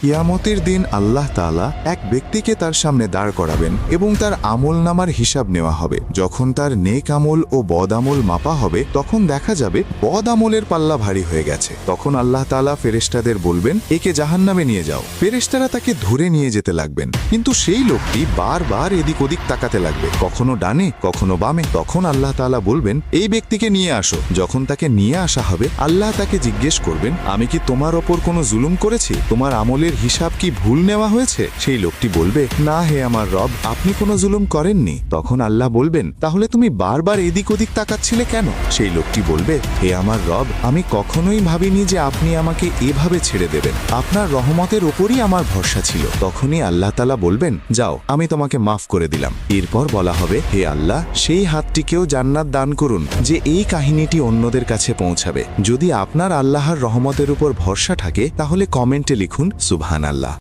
কিয়ামতের দিন আল্লাহ তাআলা এক ব্যক্তিকে তার সামনে দাঁড় করাবেন এবং তার আমলনামার হিসাব নেওয়া হবে। যখন তার নেক আমল ও বদ আমল মাপা হবে তখন দেখা যাবে বদ আমলের পাল্লা ভারী হয়ে গেছে। তখন আল্লাহ তাআলা ফেরেশতাদের বলবেন, একে জাহান্নামে নিয়ে যাও। ফেরেশতারা তাকে ধরে নিয়ে যেতে লাগবেন, কিন্তু সেই লোকটি বারবার এদিক ওদিক তাকাতে লাগবে, কখনো ডানে কখনো বামে। তখন আল্লাহ তাআলা বলবেন, এই ব্যক্তিকে নিয়ে আসো। যখন তাকে নিয়ে আসা হবে আল্লাহ তাকে জিজ্ঞেস করবেন, আমি কি তোমার ওপর কোনো জুলুম করেছি? তোমার আমলের হিসাব কি ভুল নেওয়া হয়েছে? সেই লোকটি বলবে, না হে আমার রব, আপনি কোনো জুলুম করেননি। তখন আল্লাহ বলবেন, তাহলে তুমি বারবার এদিক ওদিক তাকাচ্ছিলে কেন? সেই লোকটি বলবে, হে আমার রব, আমি কখনোই ভাবিনি যে আপনি আমাকে এভাবে ছেড়ে দেবেন। আপনার রহমতের ওপরই আমার ভরসা ছিল। তখনই আল্লাহ তাআলা বলবেন, যাও, আমি তোমাকে মাফ করে দিলাম। এরপর বলা হবে, হে আল্লাহ, সেই হাতটিকেও জান্নাত দান করুন যে এই কাহিনীটি অন্যদের কাছে পৌঁছাবে। যদি আপনার আল্লাহর রহমতের উপর ভরসা থাকে তাহলে কমেন্টে লিখুন সুবহানাল্লাহ।